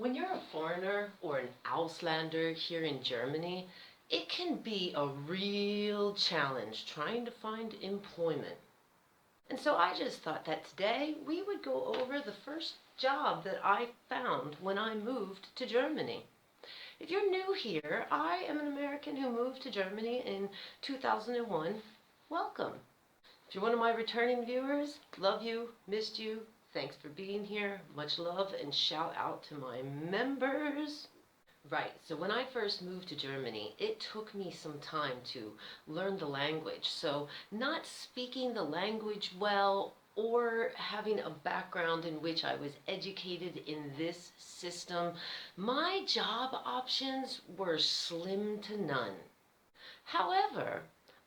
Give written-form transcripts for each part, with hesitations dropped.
When you're a foreigner or an Auslander here in Germany, it can be a real challenge trying to find employment. And so I just thought that today we would go over the first job that I found when I moved to Germany. If you're new here, I am an American who moved to Germany in 2001. Welcome. If you're one of my returning viewers, love you, missed you, thanks for being here. Much love and shout out to my members. Right, so when I first moved to Germany, it took me some time to learn the language. So not speaking the language well or having a background in which I was educated in this system, my job options were slim to none. However,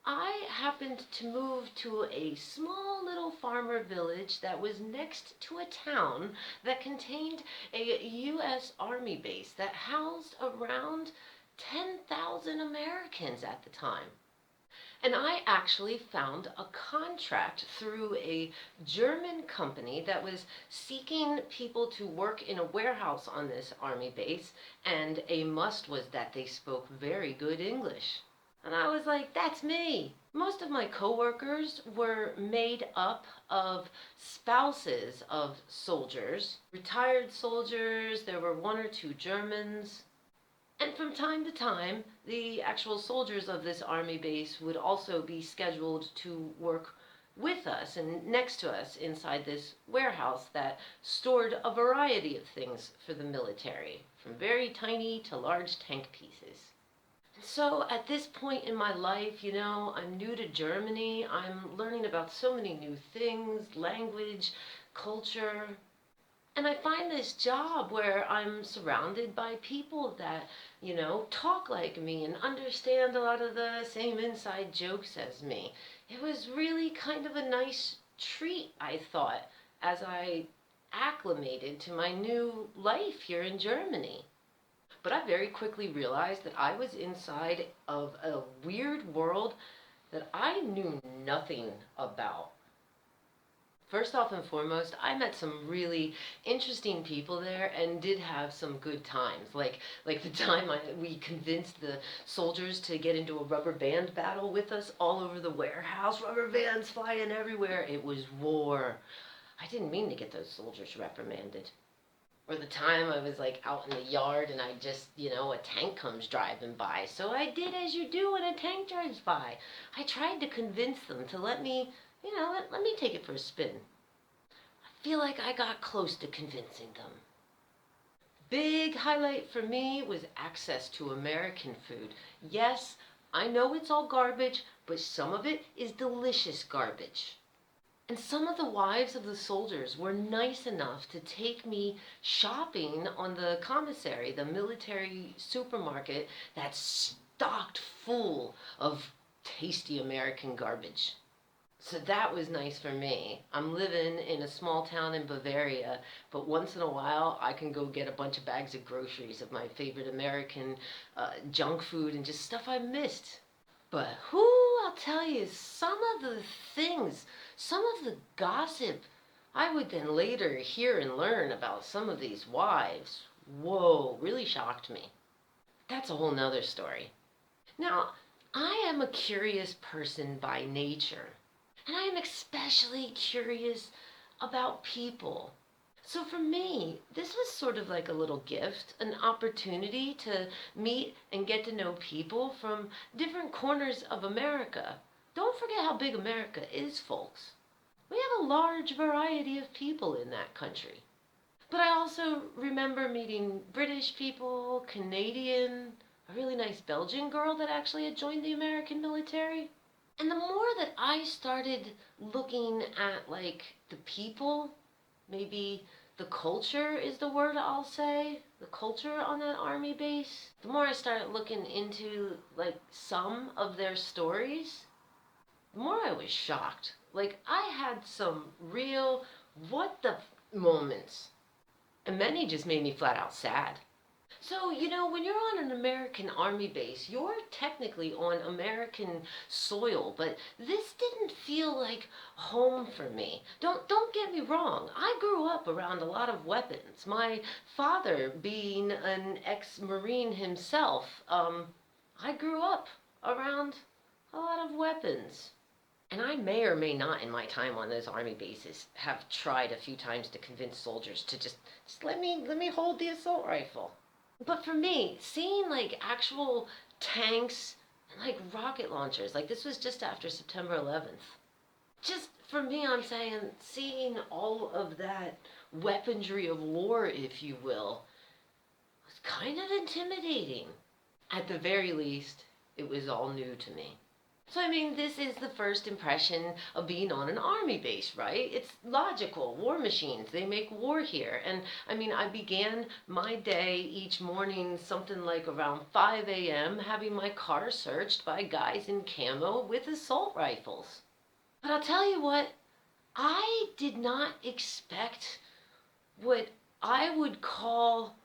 I happened to move to a small little farmer village that was next to a town that contained a U.S. Army base that housed around 10,000 Americans at the time. And I actually found a contract through a German company that was seeking people to work in a warehouse on this Army base, and a must was that they spoke very good English. And I was like, that's me. Most of my coworkers were made up of spouses of soldiers, retired soldiers. There were one or two Germans. And from time to time, the actual soldiers of this army base would also be scheduled to work with us and next to us inside this warehouse that stored a variety of things for the military, from very tiny to large tank pieces. So at this point in my life, I'm new to Germany. I'm learning about so many new things, language, culture. And I find this job where I'm surrounded by people that, talk like me and understand a lot of the same inside jokes as me. It was really kind of a nice treat, I thought, as I acclimated to my new life here in Germany. But I very quickly realized that I was inside of a weird world that I knew nothing about. First off and foremost, I met some really interesting people there and did have some good times. Like the time we convinced the soldiers to get into a rubber band battle with us all over the warehouse. Rubber bands flying everywhere. It was war. I didn't mean to get those soldiers reprimanded. Or the time I was out in the yard and I just, a tank comes driving by. So I did as you do when a tank drives by. I tried to convince them to let me, let me take it for a spin. I feel like I got close to convincing them. Big highlight for me was access to American food. Yes, I know it's all garbage, but some of it is delicious garbage. And some of the wives of the soldiers were nice enough to take me shopping on the commissary, the military supermarket that's stocked full of tasty American garbage. So that was nice for me. I'm living in a small town in Bavaria, but once in a while I can go get a bunch of bags of groceries of my favorite American junk food and just stuff I missed. But I'll tell you, some of the things, some of the gossip I would then later hear and learn about some of these wives, whoa, really shocked me. That's a whole nother story. Now, I am a curious person by nature, and I am especially curious about people. So for me, this was sort of like a little gift, an opportunity to meet and get to know people from different corners of America. Don't forget how big America is, folks. We have a large variety of people in that country. But I also remember meeting British people, Canadian, a really nice Belgian girl that actually had joined the American military. And the more that I started looking at the people, maybe the culture is the word I'll say, the culture on that army base, the more I started looking into some of their stories, the more I was shocked. I had some real what the moments, and many just made me flat out sad. So, when you're on an American Army base, you're technically on American soil, but this didn't feel like home for me. Don't get me wrong. I grew up around a lot of weapons. My father being an ex-Marine himself, I grew up around a lot of weapons. And I may or may not, in my time on those army bases, have tried a few times to convince soldiers to just let me hold the assault rifle. But for me, seeing like actual tanks and like rocket launchers, like this was just after September 11th. Just for me, I'm saying seeing all of that weaponry of war, if you will, was kind of intimidating. At the very least, it was all new to me. So, this is the first impression of being on an army base, right? It's logical. War machines, they make war here. And, I began my day each morning something like around 5 a.m. having my car searched by guys in camo with assault rifles. But I'll tell you what, I did not expect what I would call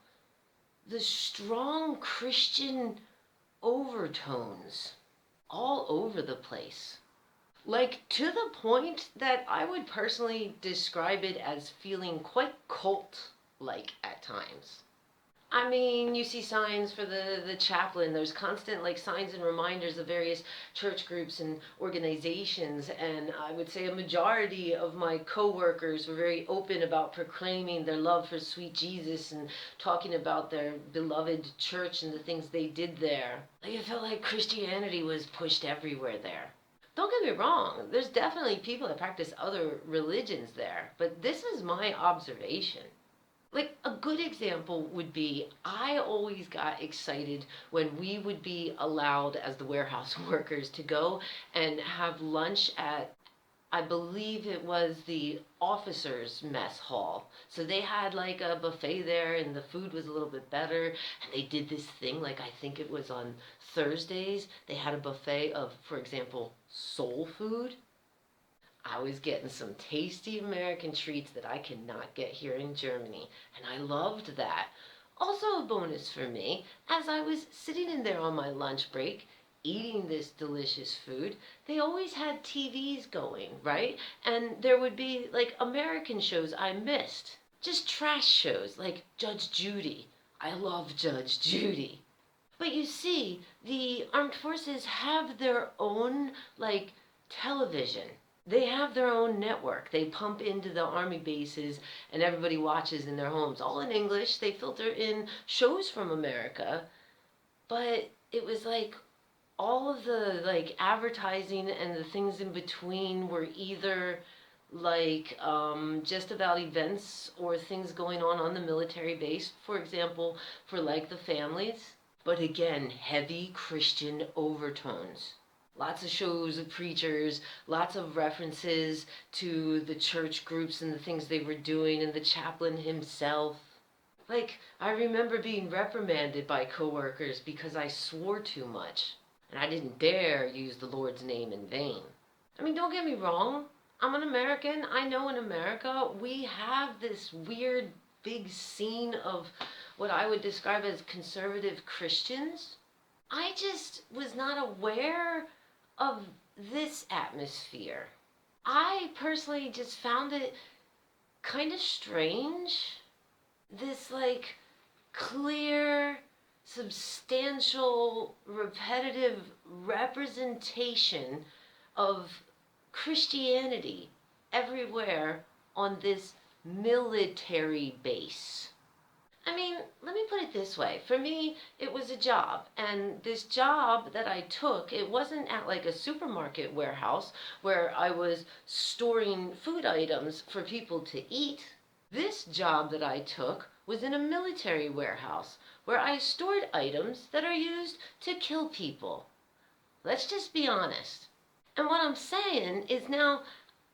the strong Christian overtones all over the place. Like, to the point that I would personally describe it as feeling quite cult-like at times. You see signs for the chaplain. There's constant, like, signs and reminders of various church groups and organizations. And I would say a majority of my coworkers were very open about proclaiming their love for sweet Jesus and talking about their beloved church and the things they did there. Like, it felt like Christianity was pushed everywhere there. Don't get me wrong, there's definitely people that practice other religions there, but this is my observation. Like, a good example would be, I always got excited when we would be allowed as the warehouse workers to go and have lunch at, I believe it was the officers' mess hall. So they had like a buffet there and the food was a little bit better. And they did this thing, like I think it was on Thursdays, they had a buffet of, for example, soul food. I was getting some tasty American treats that I cannot get here in Germany, and I loved that. Also a bonus for me, as I was sitting in there on my lunch break, eating this delicious food, they always had TVs going, right? And there would be like American shows I missed. Just trash shows like Judge Judy. I love Judge Judy. But you see, the armed forces have their own, like, television. They have their own network. They pump into the army bases and everybody watches in their homes. All in English. They filter in shows from America. But it was like all of the like advertising and the things in between were either like just about events or things going on the military base, for example, for like the families. But again, heavy Christian overtones. Lots of shows of preachers, lots of references to the church groups and the things they were doing, and the chaplain himself. Like, I remember being reprimanded by coworkers because I swore too much, and I didn't dare use the Lord's name in vain. Don't get me wrong. I'm an American. I know in America we have this weird big scene of what I would describe as conservative Christians. I just was not aware of this atmosphere. I personally just found it kind of strange. This like clear, substantial, repetitive representation of Christianity everywhere on this military base. Let me put it this way. For me, it was a job. And this job that I took, it wasn't at like a supermarket warehouse where I was storing food items for people to eat. This job that I took was in a military warehouse where I stored items that are used to kill people. Let's just be honest. And what I'm saying is now,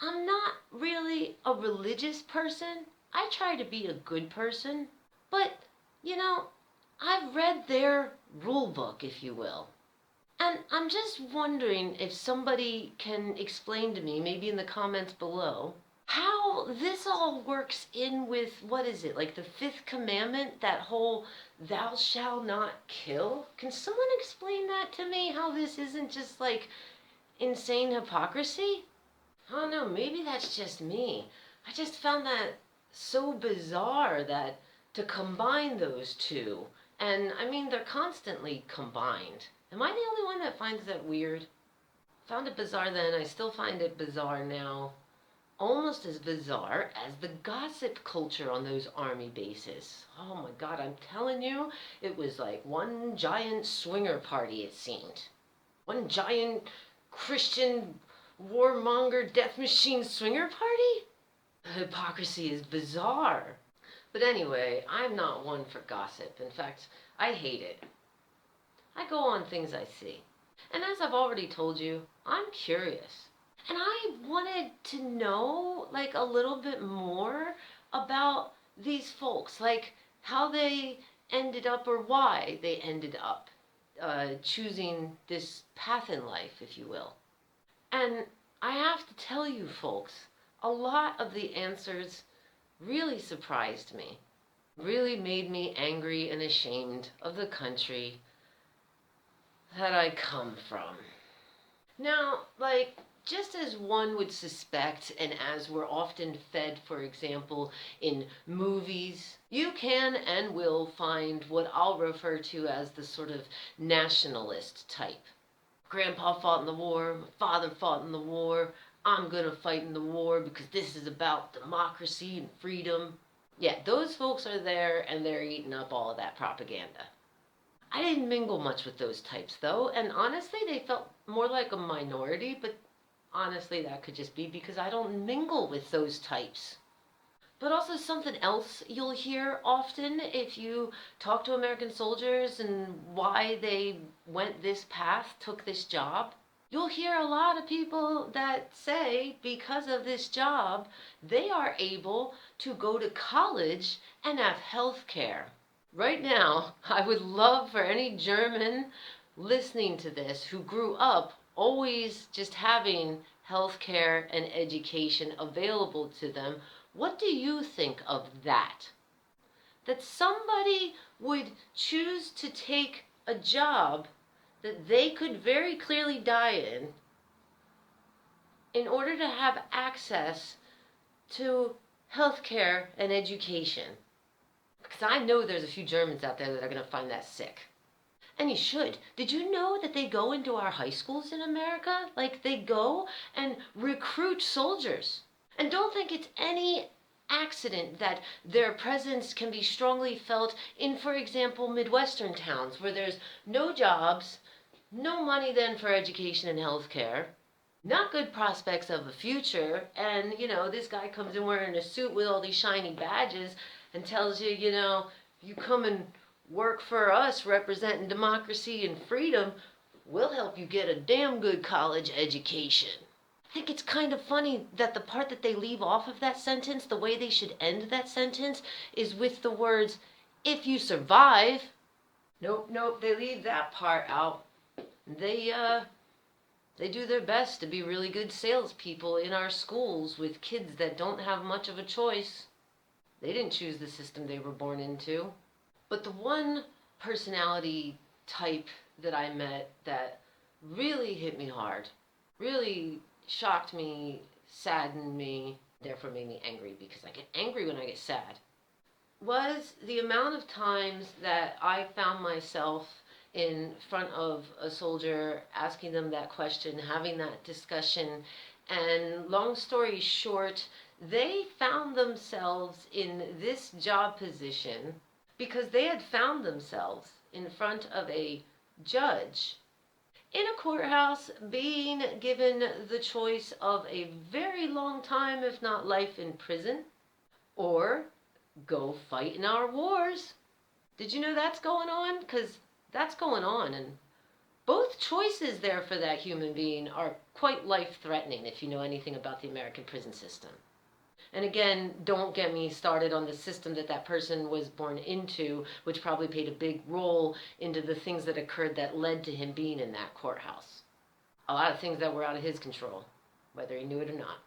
I'm not really a religious person. I try to be a good person. But, I've read their rule book, if you will. And I'm just wondering if somebody can explain to me, maybe in the comments below, how this all works in with, what is it, like the fifth commandment, that whole thou shalt not kill? Can someone explain that to me? How this isn't just like insane hypocrisy? I don't know, maybe that's just me. I just found that so bizarre that to combine those two, and I mean, they're constantly combined. Am I the only one that finds that weird? Found it bizarre then, I still find it bizarre now. Almost as bizarre as the gossip culture on those army bases. Oh my god, I'm telling you, it was like one giant swinger party, it seemed. One giant Christian warmonger death machine swinger party? Hypocrisy is bizarre. But anyway, I'm not one for gossip. In fact, I hate it. I go on things I see. And as I've already told you, I'm curious. And I wanted to know, like, a little bit more about these folks, like how they ended up or why they ended up choosing this path in life, if you will. And I have to tell you, folks, a lot of the answers really surprised me, really made me angry and ashamed of the country that I come from. Now, like, just as one would suspect, and as we're often fed, for example, in movies, you can and will find what I'll refer to as the sort of nationalist type. Grandpa fought in the war, my father fought in the war, I'm gonna fight in the war because this is about democracy and freedom. Yeah, those folks are there and they're eating up all of that propaganda. I didn't mingle much with those types though, and honestly they felt more like a minority, but honestly that could just be because I don't mingle with those types. But also something else you'll hear often if you talk to American soldiers and why they went this path, took this job. You'll hear a lot of people that say because of this job, they are able to go to college and have health care. Right now, I would love for any German listening to this who grew up always just having health care and education available to them. What do you think of that? That somebody would choose to take a job that they could very clearly die in order to have access to health care and education. Because I know there's a few Germans out there that are going to find that sick. And you should. Did you know that they go into our high schools in America? Like, they go and recruit soldiers. And don't think it's any accident that their presence can be strongly felt in, for example, Midwestern towns where there's no jobs, no money then for education and health care, not good prospects of a future, and, this guy comes in wearing a suit with all these shiny badges and tells you, you come and work for us representing democracy and freedom, we'll help you get a damn good college education. I think it's kind of funny that the part that they leave off of that sentence, the way they should end that sentence, is with the words, if you survive. Nope, they leave that part out. They do their best to be really good salespeople in our schools with kids that don't have much of a choice. They didn't choose the system they were born into. But the one personality type that I met that really hit me hard, really shocked me, saddened me, therefore made me angry, because I get angry when I get sad, was the amount of times that I found myself in front of a soldier asking them that question, having that discussion, and long story short, they found themselves in this job position because they had found themselves in front of a judge in a courthouse being given the choice of a very long time, if not life in prison, or go fight in our wars. Did you know that's going on? Because that's going on, and both choices there for that human being are quite life-threatening if you know anything about the American prison system. And again, don't get me started on the system that person was born into, which probably played a big role into the things that occurred that led to him being in that courthouse. A lot of things that were out of his control, whether he knew it or not.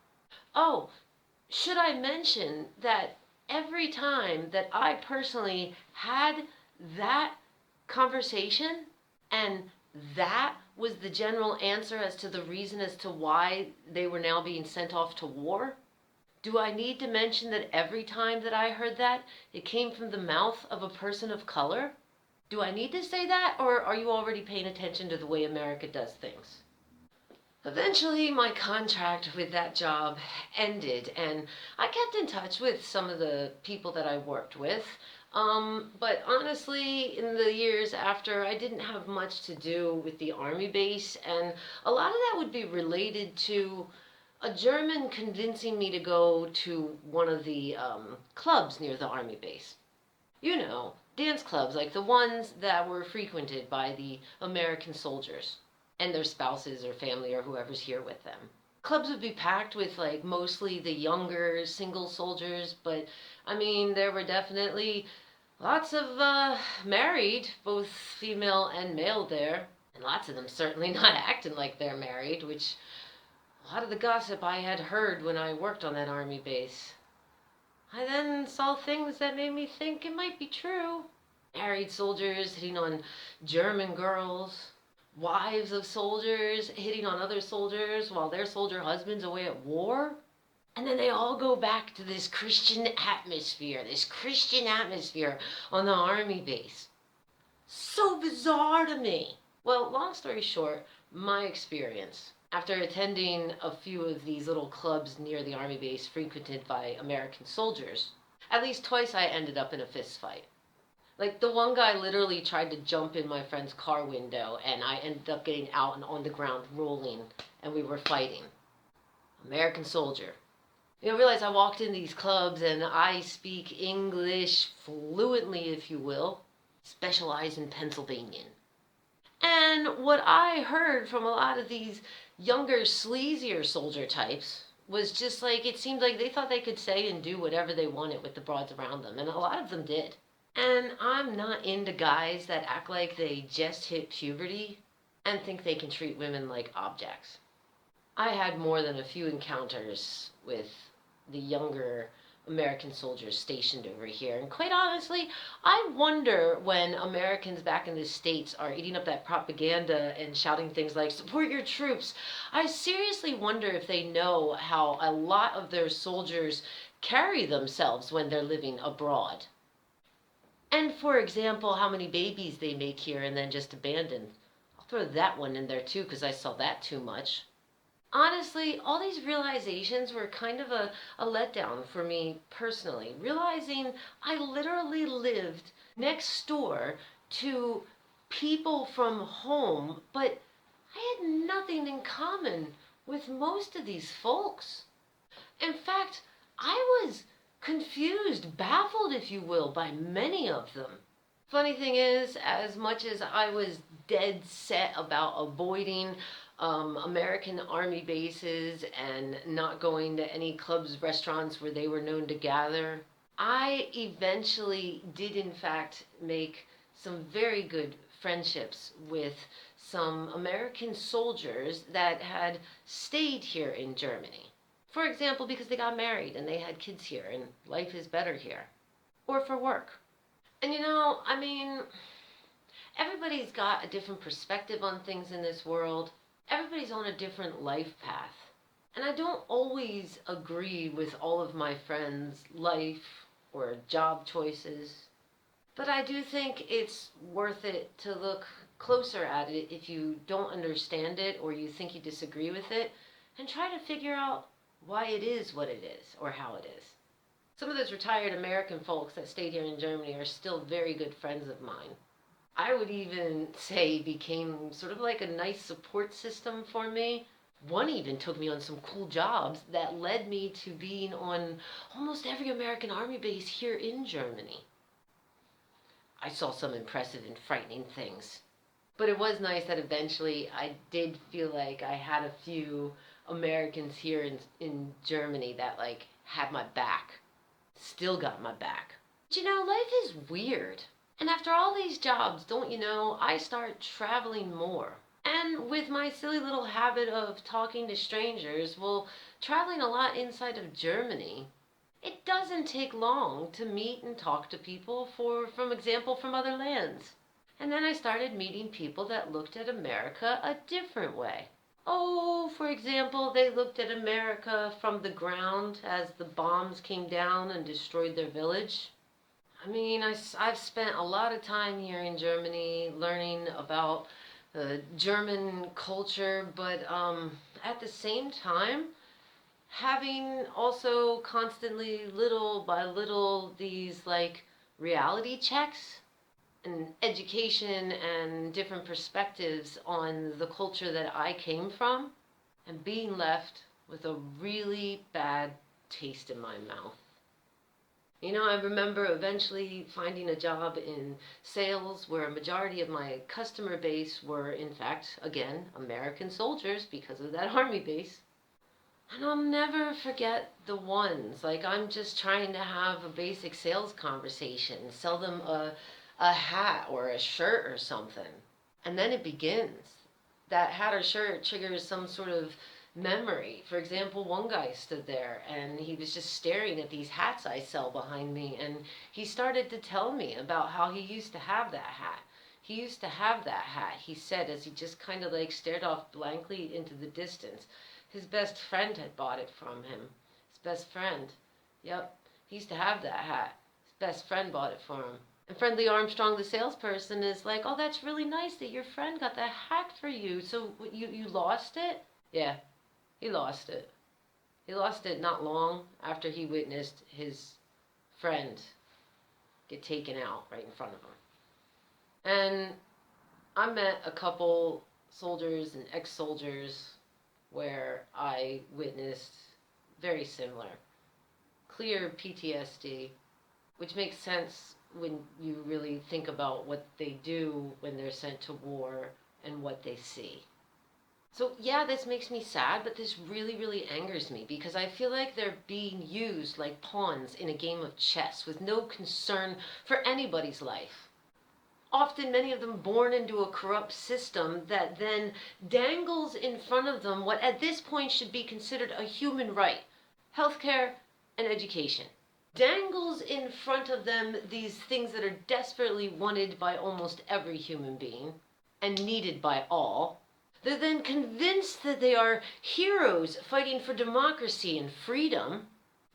Oh, Should I mention that every time that I personally had that conversation and that was the general answer as to the reason as to why they were now being sent off to war? Do I need to mention that every time that I heard that, it came from the mouth of a person of color? Do I need to say that, or are you already paying attention to the way America does things? Eventually, my contract with that job ended, and I kept in touch with some of the people that I worked with. But honestly, in the years after, I didn't have much to do with the army base, and a lot of that would be related to a German convincing me to go to one of the clubs near the army base. You know, dance clubs like the ones that were frequented by the American soldiers and their spouses or family or whoever's here with them. Clubs would be packed with like mostly the younger single soldiers, but I mean, there were definitely lots of married, both female and male there, and lots of them certainly not acting like they're married, which a lot of the gossip I had heard when I worked on that army base. I then saw things that made me think it might be true. Married soldiers hitting on German girls, wives of soldiers hitting on other soldiers while their soldier husband's away at war. And then they all go back to this Christian atmosphere on the army base. So bizarre to me. Well, long story short, my experience. After attending a few of these little clubs near the army base frequented by American soldiers, at least twice I ended up in a fist fight. Like the one guy literally tried to jump in my friend's car window and I ended up getting out and on the ground rolling and we were fighting. American soldier. You know, realize I walked in these clubs and I speak English fluently, if you will, specialize in Pennsylvanian. And what I heard from a lot of these younger, sleazier soldier types was just like it seemed like they thought they could say and do whatever they wanted with the broads around them, and a lot of them did. And I'm not into guys that act like they just hit puberty and think they can treat women like objects. I had more than a few encounters with the younger American soldiers stationed over here. And quite honestly, I wonder when Americans back in the States are eating up that propaganda and shouting things like, support your troops. I seriously wonder if they know how a lot of their soldiers carry themselves when they're living abroad. And for example, how many babies they make here and then just abandon. I'll throw that one in there too because I saw that too much. Honestly, all these realizations were kind of a letdown for me personally. Realizing I literally lived next door to people from home, but I had nothing in common with most of these folks. In fact, I was confused, baffled, if you will, by many of them. Funny thing is, as much as I was dead set about avoiding American army bases and not going to any clubs, restaurants where they were known to gather, I eventually did in fact make some very good friendships with some American soldiers that had stayed here in Germany. For example, because they got married and they had kids here and life is better here. Or for work. And you know, I mean, everybody's got a different perspective on things in this world. Everybody's on a different life path. And I don't always agree with all of my friends' life or job choices. But I do think it's worth it to look closer at it if you don't understand it or you think you disagree with it and try to figure out why it is what it is or how it is. Some of those retired American folks that stayed here in Germany are still very good friends of mine. I would even say became sort of like a nice support system for me. One even took me on some cool jobs that led me to being on almost every American army base here in Germany. I saw some impressive and frightening things. But it was nice that eventually I did feel like I had a few Americans here in Germany that like had my back. Still got my back. But you know, life is weird. And after all these jobs, don't you know, I start traveling more. And with my silly little habit of talking to strangers, well, traveling a lot inside of Germany, it doesn't take long to meet and talk to people from example, from other lands. And then I started meeting people that looked at America a different way. Oh, for example, they looked at America from the ground as the bombs came down and destroyed their village. I mean, I've spent a lot of time here in Germany learning about German culture, but at the same time, having also constantly, little by little, these like reality checks and education and different perspectives on the culture that I came from, and being left with a really bad taste in my mouth. You know, I remember eventually finding a job in sales where a majority of my customer base were, in fact, again, American soldiers because of that army base. And I'll never forget the ones. Like, I'm just trying to have a basic sales conversation, sell them a hat or a shirt or something. And then it begins. That hat or shirt triggers some sort of memory. For example, one guy stood there and he was just staring at these hats I sell behind me, and he started to tell me about how he used to have that hat. He used to have that hat, he said, as he just kind of like stared off blankly into the distance. His best friend had bought it from him. His best friend. Yep, he used to have that hat. His best friend bought it for him. And Friendly Armstrong, the salesperson, is like, "Oh, that's really nice that your friend got that hat for you. So you lost it?" Yeah, he lost it. He lost it not long after he witnessed his friend get taken out right in front of him. And I met a couple soldiers and ex-soldiers where I witnessed very similar. Clear PTSD, which makes sense when you really think about what they do when they're sent to war and what they see. So yeah, this makes me sad, but this really, really angers me because I feel like they're being used like pawns in a game of chess with no concern for anybody's life. Often many of them born into a corrupt system that then dangles in front of them what at this point should be considered a human right: healthcare and education. Dangles in front of them these things that are desperately wanted by almost every human being and needed by all. They're then convinced that they are heroes fighting for democracy and freedom,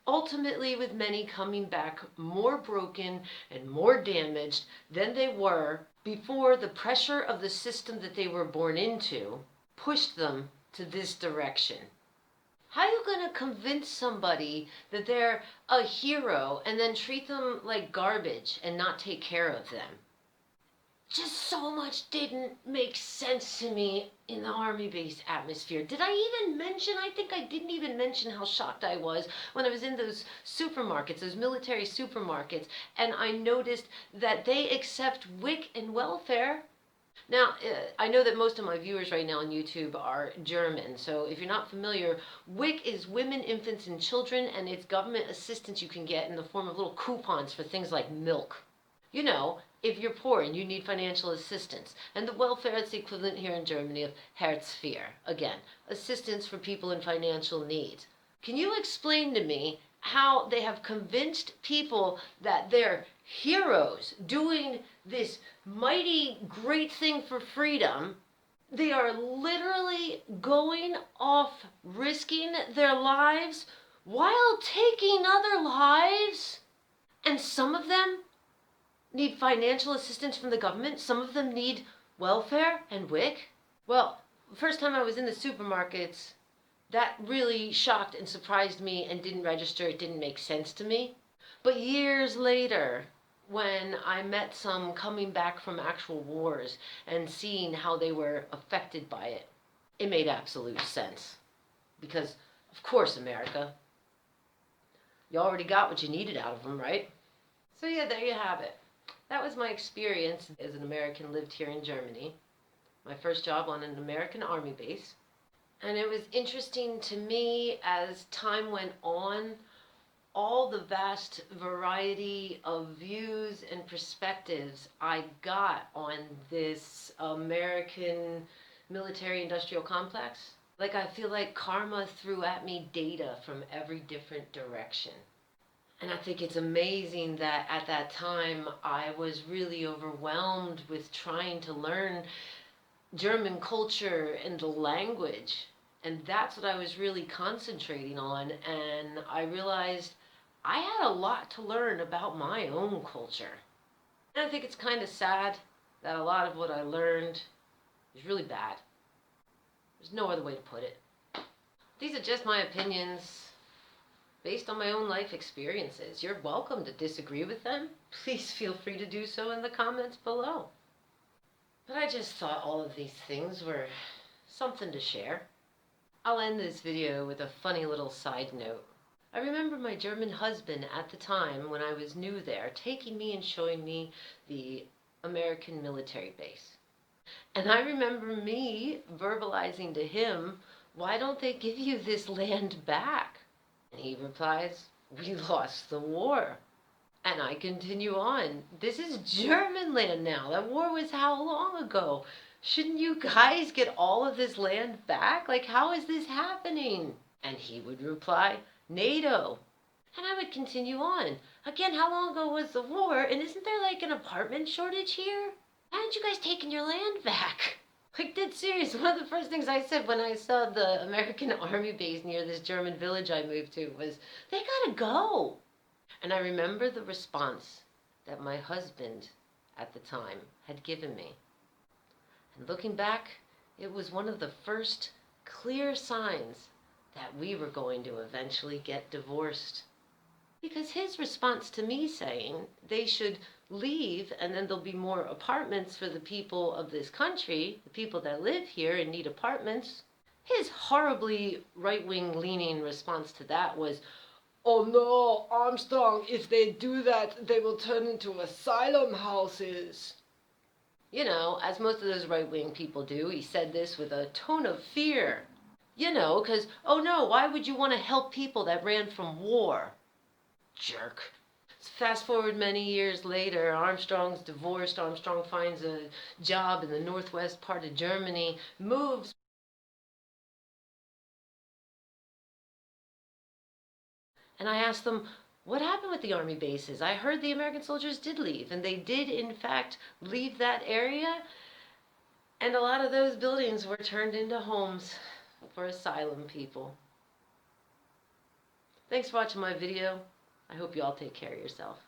ultimately with many coming back more broken and more damaged than they were before the pressure of the system that they were born into pushed them to this direction. How are you going to convince somebody that they're a hero and then treat them like garbage and not take care of them? Just so much didn't make sense to me in the army base atmosphere. Did I even mention? I think I didn't even mention how shocked I was when I was in those supermarkets, those military supermarkets, and I noticed that they accept WIC and welfare. Now, I know that most of my viewers right now on YouTube are German, so if you're not familiar, WIC is Women, Infants, and Children, and it's government assistance you can get in the form of little coupons for things like milk. You know, if you're poor and you need financial assistance. And the welfare is the equivalent here in Germany of Hartz IV. Again, assistance for people in financial need. Can you explain to me how they have convinced people that they're heroes doing this mighty great thing for freedom? They are literally going off risking their lives while taking other lives. And some of them need financial assistance from the government. Some of them need welfare and WIC. Well, the first time I was in the supermarkets, that really shocked and surprised me and didn't register. It didn't make sense to me. But years later, when I met some coming back from actual wars and seeing how they were affected by it, it made absolute sense. Because, of course, America, you already got what you needed out of them, right? So yeah, there you have it. That was my experience as an American lived here in Germany. My first job on an American army base. And it was interesting to me as time went on, all the vast variety of views and perspectives I got on this American military-industrial complex. Like I feel like karma threw at me data from every different direction. And I think it's amazing that at that time I was really overwhelmed with trying to learn German culture and the language. And that's what I was really concentrating on. And I realized I had a lot to learn about my own culture. And I think it's kind of sad that a lot of what I learned is really bad. There's no other way to put it. These are just my opinions based on my own life experiences. You're welcome to disagree with them. Please feel free to do so in the comments below. But I just thought all of these things were something to share. I'll end this video with a funny little side note. I remember my German husband at the time when I was new there taking me and showing me the American military base. And I remember me verbalizing to him, "Why don't they give you this land back?" And he replies, "We lost the war." And I continue on, "This is German land now. That war was how long ago? Shouldn't you guys get all of this land back? Like, how is this happening?" And he would reply, "NATO." And I would continue on. "Again, how long ago was the war? And isn't there like an apartment shortage here? Why haven't you guys taken your land back?" Like, dead serious. One of the first things I said when I saw the American Army base near this German village I moved to was, "They gotta go." And I remember the response that my husband at the time had given me. And looking back, it was one of the first clear signs that we were going to eventually get divorced. Because his response to me saying they should leave and then there'll be more apartments for the people of this country, the people that live here and need apartments, his horribly right-wing leaning response to that was, "Oh no, Armstrong, if they do that, they will turn into asylum houses." You know, as most of those right-wing people do, he said this with a tone of fear. You know, because, oh no, why would you want to help people that ran from war? Jerk. Fast forward many years later, Armstrong's divorced. Armstrong finds a job in the northwest part of Germany, moves. And I asked them, "What happened with the army bases? I heard the American soldiers did leave." And they did, in fact, leave that area. And a lot of those buildings were turned into homes for asylum people. Thanks for watching my video. I hope you all take care of yourself.